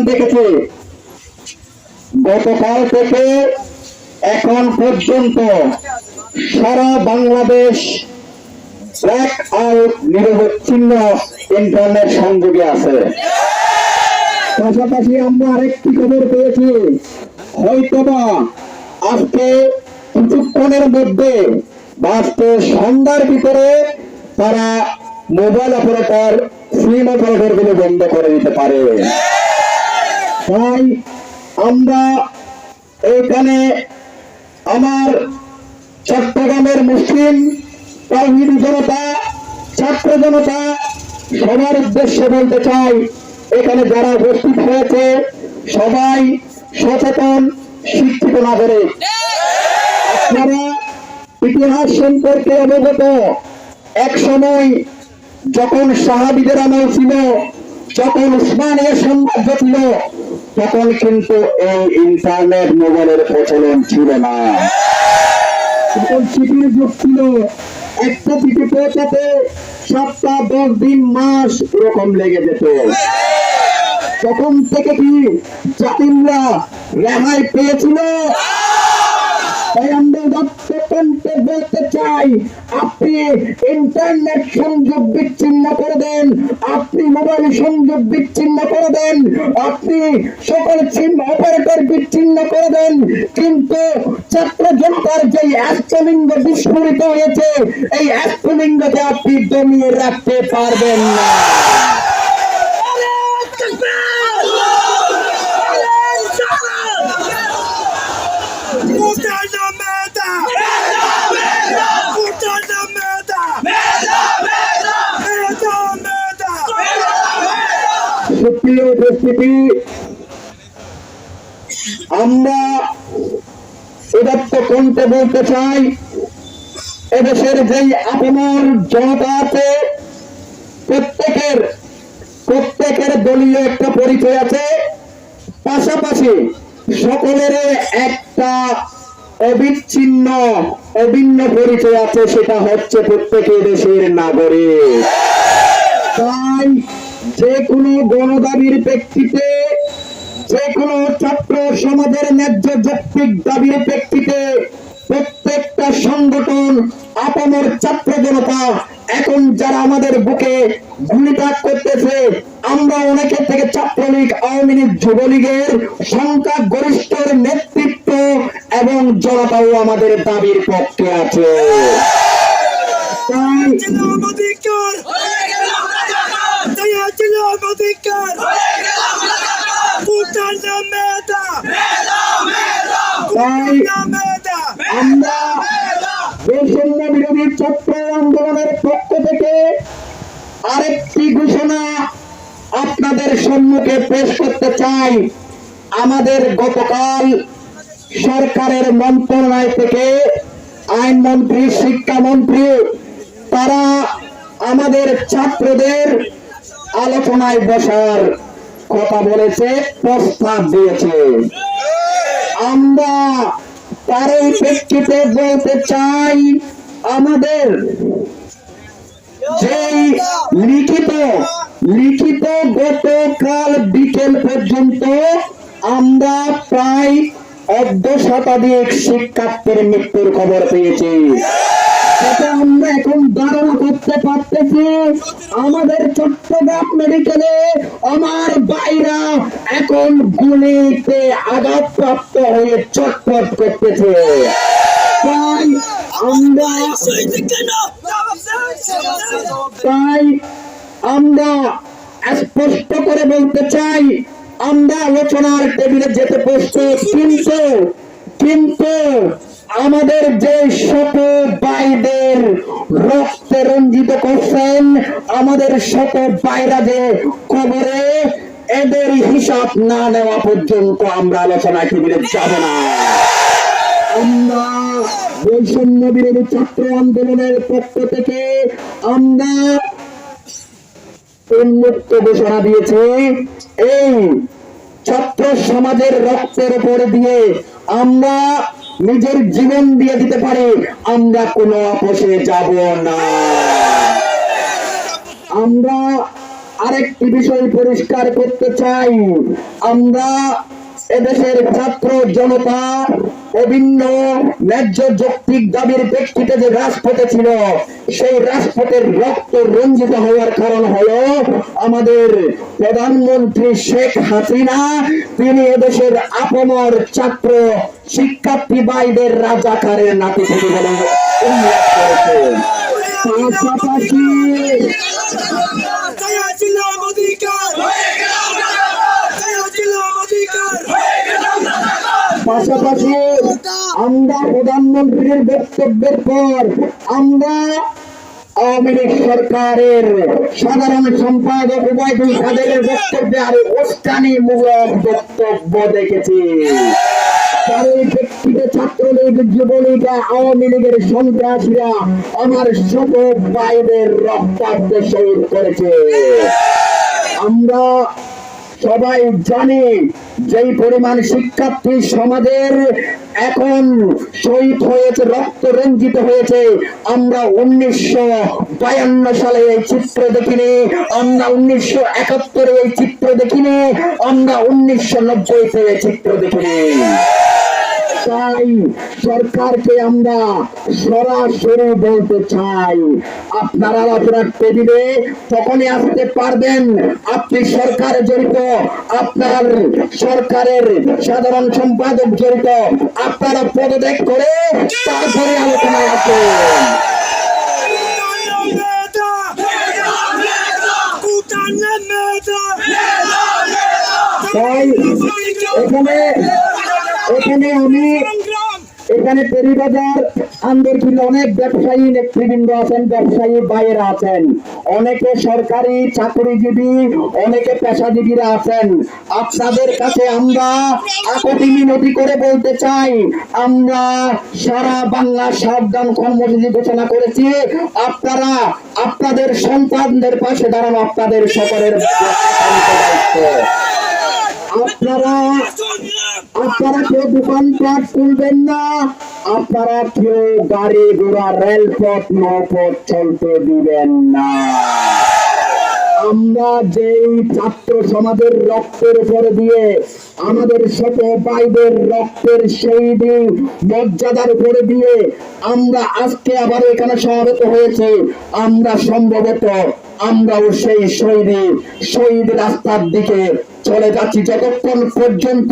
দেখেছি গতকাল থেকে এখন পর্যন্ত সারা বাংলাদেশ ব্ল্যাক আউট নিরবচ্ছিন্ন ইন্টারনেট সংযোগে আছে। পাশাপাশি আমরা আরেকটি খবর পেয়েছি, হয়তোবা আজকে কিছুক্ষণের মধ্যে বা সন্ধ্যার ভিতরে তারা মোবাইল অপারেটর সিম অপারেটর গুলো বন্ধ করে দিতে পারে। তাই আমরা এখানে আমার চট্টগ্রামের মুসলিম তাওহীদি জনতা, ছাত্র জনতা সবার উদ্দেশ্যে বলতে চাই, এখানে যারা উপস্থিত হয়েছে সবাই সচেতন শিক্ষিত নাগরিক। আপনারা ইতিহাস সম্পর্কে অবগত, এক সময় যখন সাহাবীদের আমল ছিল, যখন উসমানীয় সাম্রাজ্য ছিল, তখন কিন্তু এই ইন্টারনেট মোবাইলের প্রচলন ছিল না। তখন চিঠির যুগ ছিল, একটা চিঠি পৌঁছাতে সপ্তাহ 10 দিন মাস এরকম লেগে যেত। তখন থেকে কি জাতিমরা রেহাই পেয়েছিল? তাই আমরা বলতে চাই, আপনি ইন্টারনেট সংযোগ বিচ্ছিন্ন করে দেন, আপনি মোবাইল সংযোগ বিচ্ছিন্ন করে দেন, আপনি সকল সিম অপারেটর বিচ্ছিন্ন করে দেন, কিন্তু ছাত্র জনতার যে অ্যাস্ট্রোলিঙ্গ বিস্ফোরিত হয়েছে, এই অ্যাস্ট্রোলিঙ্গকে আপনি দমিয়ে রাখতে পারবেন না। সুপ্রিয় উপস্থিতি, আমরা উদাত্ত কণ্ঠে বলতে চাই, এদেশের যেই আপামর জনতা আছে প্রত্যেকের দলীয় একটা পরিচয় আছে, পাশাপাশি সকলের একটা অভিন্ন পরিচয় আছে, সেটা হচ্ছে প্রত্যেকে দেশের নাগরিক। তাই যে কোনো গণদাবির প্রেক্ষিতে, যে কোনো ছাত্র সমাজের ন্যায্য যৌক্তিক দাবির প্রেক্ষিতে প্রত্যেকটা সংগঠন, আপামর ছাত্র জনতা এখন যারা আমাদের বুকে গুলিটাক করতেছে, আমরা অনেকের থেকে ছাত্রলীগ, আওয়ামী লীগ, যুবলীগের সংখ্যাগরিষ্ঠ নেতৃত্ব এবং জনতাও আমাদের দাবির পক্ষে আছে। আমরা বৈষম্য বিরোধী ছাত্র আন্দোলনের পক্ষ থেকে আরেকটি ঘোষণা আপনাদের সম্মুখে পেশ করতে চাই। আমাদের গতকাল সরকারের মন্ত্রণালয় থেকে আইনমন্ত্রী, শিক্ষামন্ত্রী তারা আমাদের ছাত্রদের আলোচনায় বসার কথা বলেছে, প্রস্তাব দিয়েছে। আমরা তারই প্রেক্ষিতে বলতে চাই, আমাদের যেই লিখিত গতকাল বিকেল পর্যন্ত আমরা প্রায় ১/২ শতাধিক শিক্ষার্থীর মৃত্যুর খবর পেয়েছি। সেটা আমরা এখন ধারণা করতে পারতেছি, আমাদের চট্টগ্রাম মেডিকেলে আমার ভাইরা এখন গুলিতে আঘাতপ্রাপ্ত হয়ে চটপট করতেছে। তাই আমরা স্পষ্ট করে বলতে চাই, আমরা আলোচনার টেবিলে যেতে প্রস্তুত, কিন্তু আমাদের যে শত ভাইদের রক্তে রঞ্জিত করছেন, আমাদের শত ভাইরা যে কবরে, এদের হিসাব না নেওয়া পর্যন্ত আমরা আলোচনা টেবিলে যাব না। আমরা বৈষম্য বিরোধী ছাত্র আন্দোলনের পক্ষ থেকে আমরা উন্মুক্ত ঘোষণা দিয়েছি, এই ছাত্র সমাজের রক্তের উপর দিয়ে আমরা নিজের জীবন দিয়ে দিতে পারি, আমরা কোনো আপোষে যাব না। আমরা আরেকটি বিষয় পরিষ্কার করতে চাই, আমরা এদেশের ছাত্র জনতা অভিন্ন ন্যায্য যৌক্তিক দাবির প্রেক্ষিতে যে রাজপথে ছিল, সেই রাজপথের রক্ত রঞ্জিত হওয়ার কারণ হলো আমাদের প্রধানমন্ত্রী শেখ হাসিনা, তিনি এদেশের আপমর ছাত্র শিক্ষার্থী ভাইদের রাজাকারের নাতি থেকে বলে উল্লেখ করেছেন। পাশাপাশি পাশাপাশি আমরা প্রধানমন্ত্রীর বক্তব্যের পর আমরা আওয়ামী লীগ সরকারের সাধারণ সম্পাদক ওবায়দুল কাদেরের বক্তব্যে আরো উস্কানিমূলক বক্তব্য দেখেছি। তার এই ব্যক্তিকে ছাত্রলীগ, যুবলীগ, আওয়ামী লীগের সন্ত্রাসীরা আমার ছোট ভাইদের রক্তাক্ত শহীদ করেছে। আমরা সবাই জানি যেই পরিমাণ শিক্ষার্থী সমাজের এখন শহীদ হয়েছে, রক্ত রঞ্জিত হয়েছে, আমরা 1952 সালে এই চিত্র দেখিনি, আমরা 1971 এই চিত্র দেখিনি, আমরা 1990 এই চিত্র দেখিনি। তাই সরকারকে আমরা সরাসরি বলতে চাই, আপনারা আপনার টেবিলে তখনই আসতে পারবেন আপনি সরকার জড়িত, আপনার সরকারের সাধারণ সম্পাদক জড়িত, আপনারা পদত্যাগ করে তারপরে আলোচনায় আসেন। তাই এখানে পেরিবাজার আন্দোলন অনেক ব্যবসায়ী নেতৃবৃন্দ আছেন, ব্যবসায়ী ভাইয়েরা আছেন, অনেকে সরকারি চাকরিজীবী, অনেকে পেশাজীবীরা আছেন। আপনাদের কাছে আমরা আকুতি মিনতি করে বলতে চাই, আমরা সারা বাংলা সাবধান কর্মসূচি ঘোষণা করেছি, আপনারা আপনাদের সন্তানদের পাশে দাঁড়ানো আপনাদের সকলের দায়িত্ব। আপনারা কেউ দোকানপাট খুলবেন না, আপনারা কেউ গাড়ি ঘোড়া রেলপথ নৌপথ চলতে দিবেন না। আমরা যেই ছাত্র সমাজের রক্তের উপর দিয়ে, আমাদের ছোট ভাইদের রক্তের শহীদ মর্যাদার উপরে দিয়ে আমরা আজকে আবার এখানে সমবেত হয়েছে, আমরা সম্ভবত আমরাও সেই শহীদ রাস্তার দিকে চলে যাচ্ছি। যতক্ষণ পর্যন্ত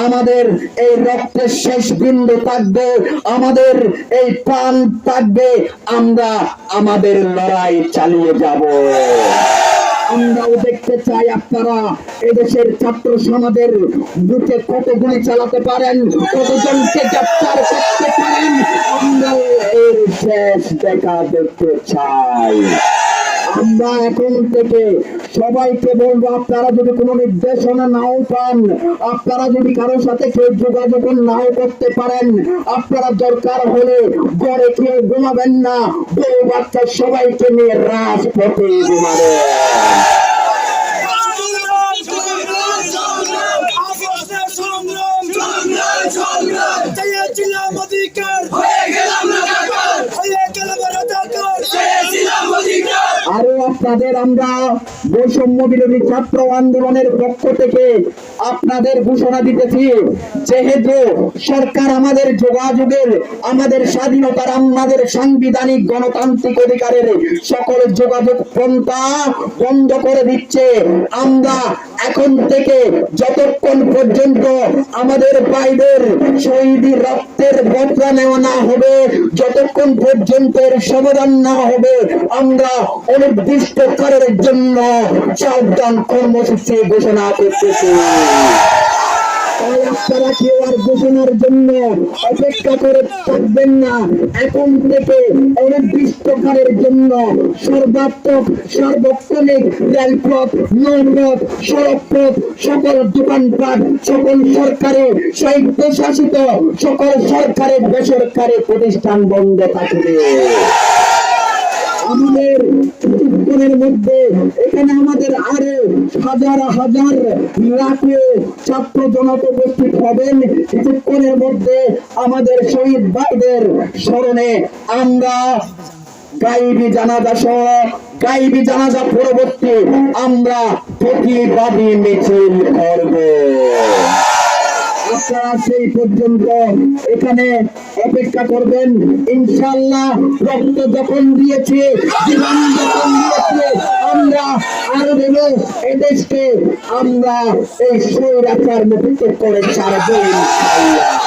আমাদের এই রক্তের শেষ বিন্দু থাকবে, আমাদের এই প্রাণ থাকবে, আমরা আমাদের লড়াই চালিয়ে যাব। আমরাও দেখতে চাই আপনারা এদেশের ছাত্র সমাজের বুকে কত গুলি চালাতে পারেন, কতজনকে গ্রেফতার করতে পারেন, আমরাও এর শেষ দেখা দেখতে চাই। আমরা এখন থেকে সবাইকে বলবো, আপনারা যদি কোনো নির্দেশনা নাও পান, আপনারা যদি কারোর সাথে কেউ যোগাযোগ নাও করতে পারেন, আপনারা দরকার হলে ঘরে কেউ ঘুমাবেন না, বউ বাচ্চা সবাইকে নিয়ে রাজপথে ঘুমাবেন। আরো আপনাদের আমরা বৈষম্য বিরোধী ছাত্র আন্দোলনের পক্ষ থেকে আপনাদের ঘোষণা দিতেছি, যেহেতু সরকার আমাদের যোগাযোগের, আমাদের স্বাধীনতার, আমাদের সাংবিধানিক গণতান্ত্রিক অধিকারের সকল যোগাযোগ পন্থা বন্ধ করে দিচ্ছে, আমরা এখন থেকে যতক্ষণ পর্যন্ত আমাদের ভাইদের শহীদ রক্তের বদলা নেওয়া না হবে, যতক্ষণ পর্যন্ত এর সমাধান না হবে, আমরা অনির্দিষ্টকালের জন্য সাবধান কর্মসূচি ঘোষণা করতেছি। তাই আপনারা কেউ আর ঘোষণার জন্য অপেক্ষা করে থাকবেন না, এখন থেকে অনির্দিষ্টকালের জন্য সর্বাত্মক সার্বক্ষণিক রেলপথ, নৌপথ, সড়কপথ, সকল দোকানপাট, সকল সরকারি স্বায়ত্তশাসিত সকল সরকারি বেসরকারি প্রতিষ্ঠান বন্ধ থাকবে। আমাদের যুদ্ধ কিছুক্ষণের মধ্যে এখানে আমাদের আরো হাজার হাজার লাখে ছাত্র জনতা উপস্থিত হবেন। কিছুক্ষণের মধ্যে আমাদের শহীদ ভাইদের স্মরণে আমরা গাইবী জানাজা সহ গাইবী জানাজা পরবর্তী আমরা প্রতিবাদী মিছিল করব। আপনারা সেই পর্যন্ত এখানে অপেক্ষা করবেন। ইনশাআল্লাহ রক্ত যখন দিয়েছে, জীবন যখন দিয়েছে, আমরা আরো দেব এদেশকে, আমরা এই স্বৈরাচার মুক্ত করে ছাড়বো ইনশাআল্লাহ।